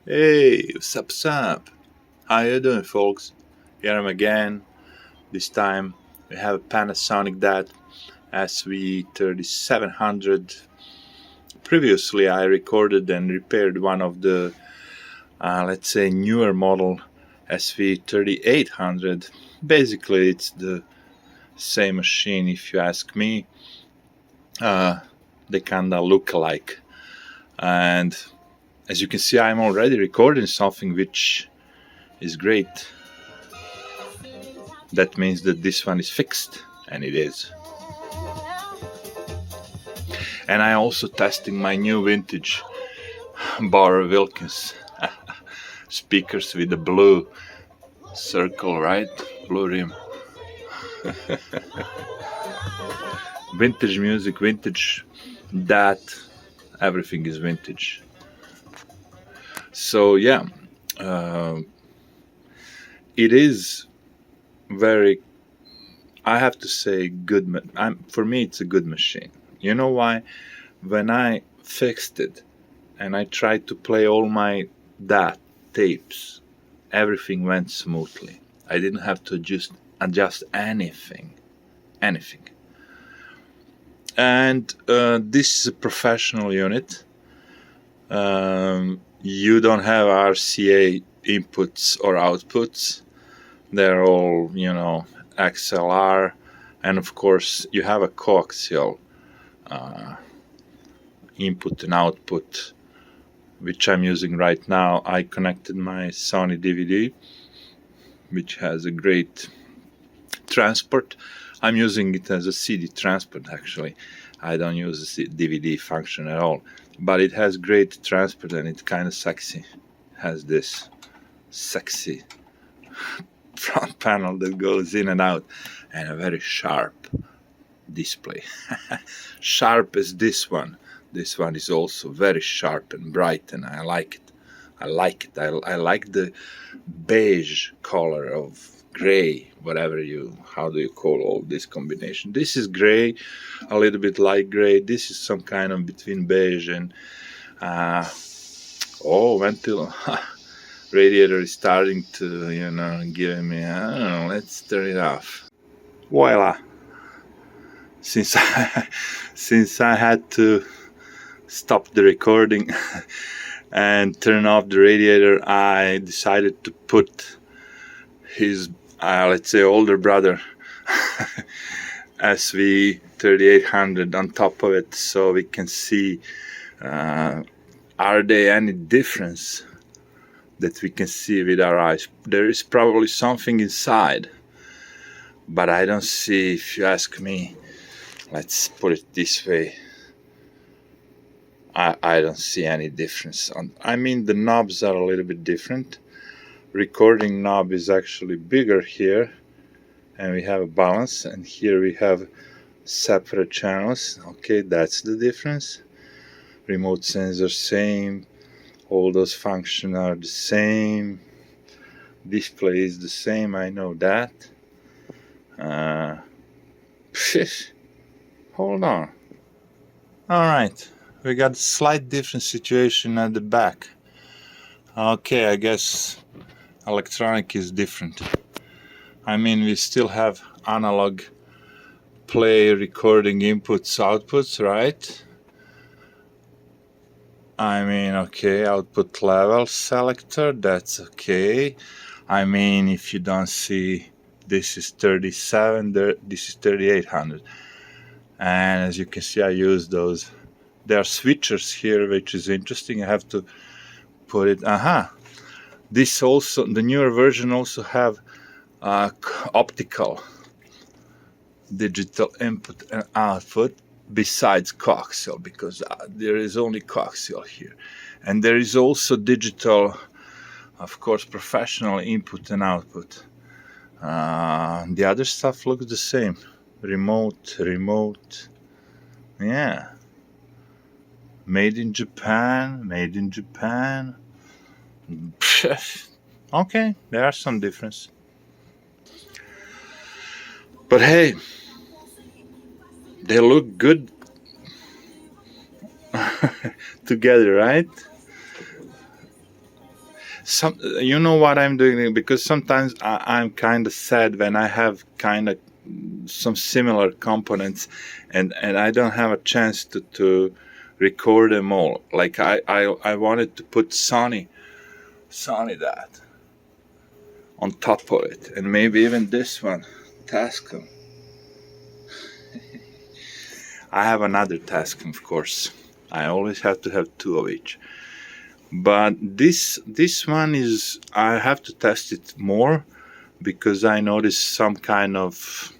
Hey, what's up? How you doing, folks? Here I'm again. This time we have a Panasonic DAT SV-3700. Previously, I recorded and repaired one of the, let's say, newer model SV-3800. Basically, it's the same machine, if you ask me. They kinda look alike. And as you can see, I'm already recording something which is great. That means that this one is fixed, and it is. And I'm also testing my new vintage Bauer Wilkins speakers with the blue circle, right? Blue rim. Vintage music, vintage DAT, everything is vintage. So yeah, it is very, I have to say, good. For me, it's a good machine. You know why? When I fixed it and I tried to play all my DAT tapes, everything went smoothly. I didn't have to adjust anything. And this is a professional unit. You don't have RCA inputs or outputs. They're all, XLR, and of course you have a coaxial input and output, which I'm using right now. I connected my Sony DVD, which has a great transport. I'm using it as a CD transport, actually. I don't use the DVD function at all, but it has great transport and it's kind of sexy. It has this sexy front panel that goes in and out, and a very sharp display. Sharp as this one. This one is also very sharp and bright, and I like it. I like the beige color of gray, how do you call all this combination? This is gray, a little bit light gray. This is some kind of between beige and ventil. Radiator is starting to, give me, I don't know, let's turn it off. Voila. Since I had to stop the recording and turn off the radiator, I decided to put his, let's say, older brother SV-3800 on top of it, so we can see are there any difference that we can see with our eyes. There is probably something inside, but I don't see, if you ask me. Let's put it this way. I don't see any difference. The knobs are a little bit different. Recording knob is actually bigger here, and we have a balance, and here we have separate channels. Okay, that's the difference. Remote sensor same. All those functions are the same. Display is the same, I know that. Hold on. Alright, we got a slight different situation at the back. Okay, I guess electronic is different. We still have analog play recording inputs, outputs, right? Okay, output level selector, that's okay. If you don't see, this is 37, this is 3800. And as you can see, I use those. There are switchers here, which is interesting. I have to put it, This also, the newer version also have optical digital input and output, besides coaxial, because there is only coaxial here. And there is also digital, of course, professional input and output. The other stuff looks the same. Remote. Yeah. Made in Japan. Okay, there are some difference. But hey, they look good together, right? You know what I'm doing, because sometimes I'm kind of sad when I have kind of some similar components and I don't have a chance to record them all. Like I wanted to put Sony DAT on top of it, and maybe even this one, Tascam. I have another Tascam, of course. I always have to have two of each. But this one is, I have to test it more, because I noticed some kind of,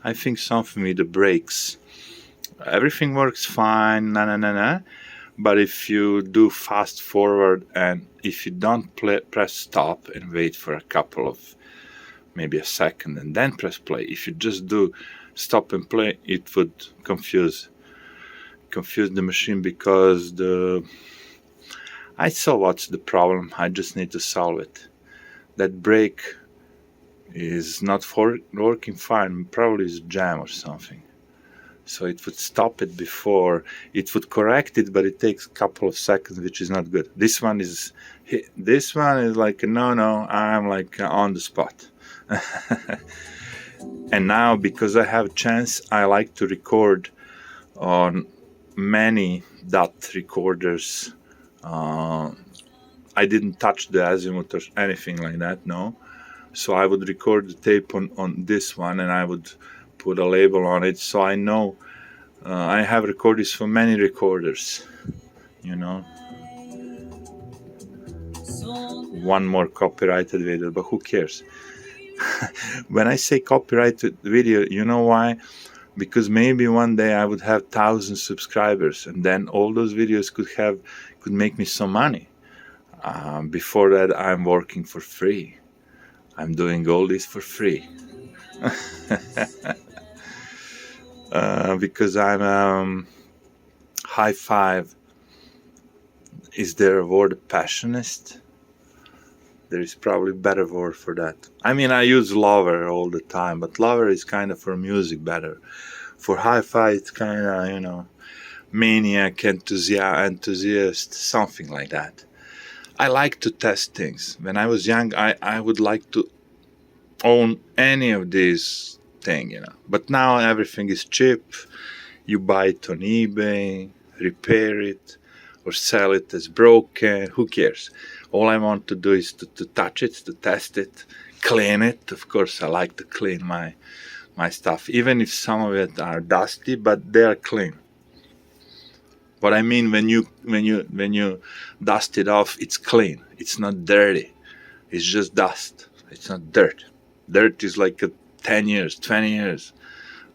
I think something with the brakes. Everything works fine, but if you do fast forward and if you don't press stop and wait for a couple of, maybe a second, and then press play, if you just do stop and play, it would confuse the machine, because I saw what's the problem. I just need to solve it. That brake is not working fine. Probably is jam or something. So it would stop it before it would correct it, but it takes a couple of seconds, which is not good. This one is like no, I'm like on the spot. And now, because I have a chance, I like to record on many DAT recorders. I didn't touch the azimuth or anything like that, no. So I would record the tape on this one, and I would put a label on it, so I know I have recordings for many recorders, you know. One more copyrighted video, but who cares? When I say copyrighted video, you know why? Because maybe one day I would have 1,000 subscribers, and then all those videos could make me some money. Before that, I'm working for free. I'm doing all this for free. Because I'm HiFi. Is there a word, passionist? There is probably a better word for that. I mean, I use lover all the time, but lover is kind of for music better. For hi-fi, it's kind of, you know, maniac, enthusiast, something like that. I like to test things. When I was young, I would like to own any of these things, you know. But now everything is cheap. You buy it on eBay, repair it, or sell it as broken. Who cares? All I want to do is to touch it, to test it, clean it. Of course, I like to clean my stuff, even if some of it are dusty, but they are clean. What I mean, when you dust it off, it's clean. It's not dirty. It's just dust. It's not dirt. Dirt is like 10 years, 20 years.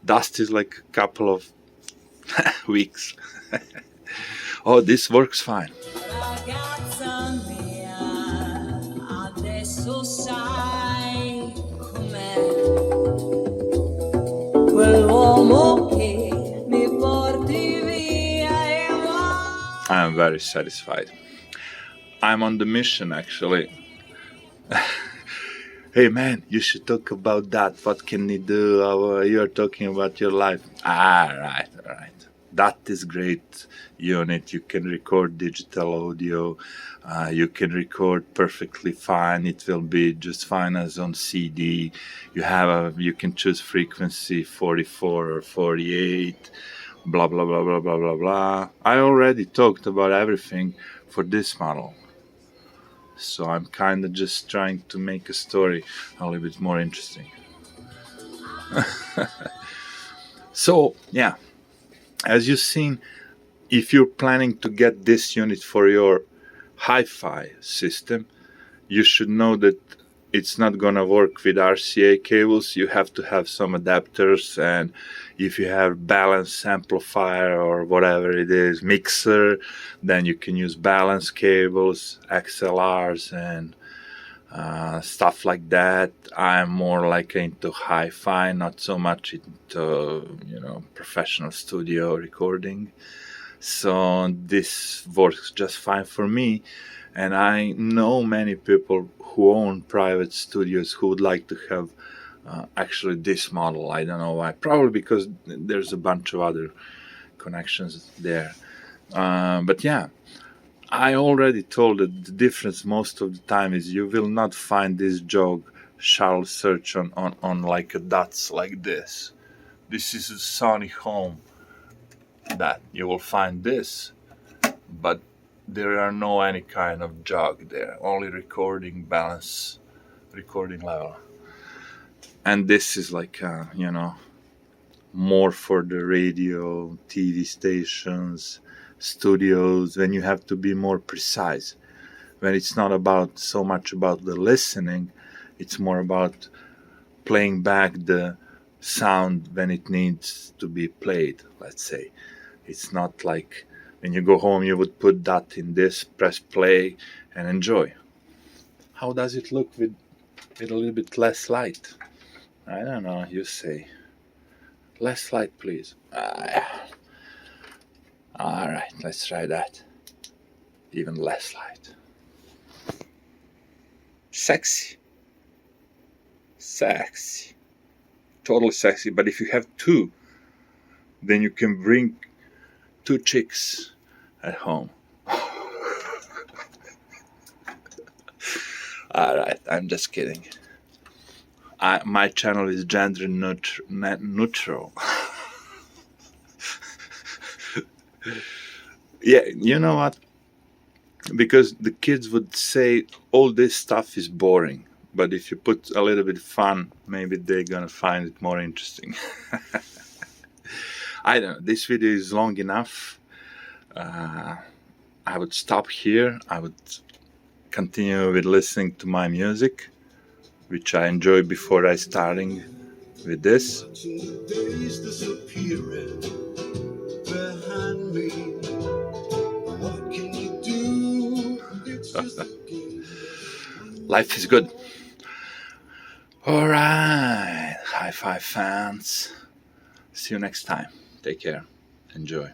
Dust is like a couple of weeks. Oh, this works fine. I am very satisfied. I'm on the mission, actually. Hey man, you should talk about that. What can you do? You're talking about your life. All right. That is great unit. You can record digital audio. You can record perfectly fine. It will be just fine as on CD. You can choose frequency 44 or 48. Blah blah blah blah blah blah blah. I already talked about everything for this model. So I'm kind of just trying to make a story a little bit more interesting. So, yeah, as you've seen, if you're planning to get this unit for your HiFi system, you should know that it's not going to work with RCA cables. You have to have some adapters, and if you have balance amplifier or whatever it is, mixer, then you can use balance cables, XLRs, and stuff like that. I'm more like into hi-fi, not so much into, professional studio recording. So this works just fine for me. And I know many people who own private studios who would like to have actually this model. I don't know why. Probably because there's a bunch of other connections there. But yeah, I already told that the difference most of the time is you will not find this jog Charles search on like a DATs like this. This is a Sony home that you will find this, but there are no any kind of jog there, only recording balance, recording level. And this is like, more for the radio, TV stations, studios, when you have to be more precise. When it's not about so much about the listening, it's more about playing back the sound when it needs to be played, let's say. It's not like when you go home you would put that in this, press play and enjoy. How does it look with a little bit less light? I don't know, you say. Less light, please. Alright, let's try that. Even less light. Sexy. Sexy. Totally sexy. But if you have two, then you can bring two chicks at home. Alright, I'm just kidding. My channel is gender neutral. Yeah, you know what? Because the kids would say all this stuff is boring. But if you put a little bit of fun, maybe they're gonna find it more interesting. I don't know, this video is long enough. I would stop here. I would continue with listening to my music, which I enjoyed before I starting with this. Life is good. Alright, HiFi fans. See you next time. Take care. Enjoy.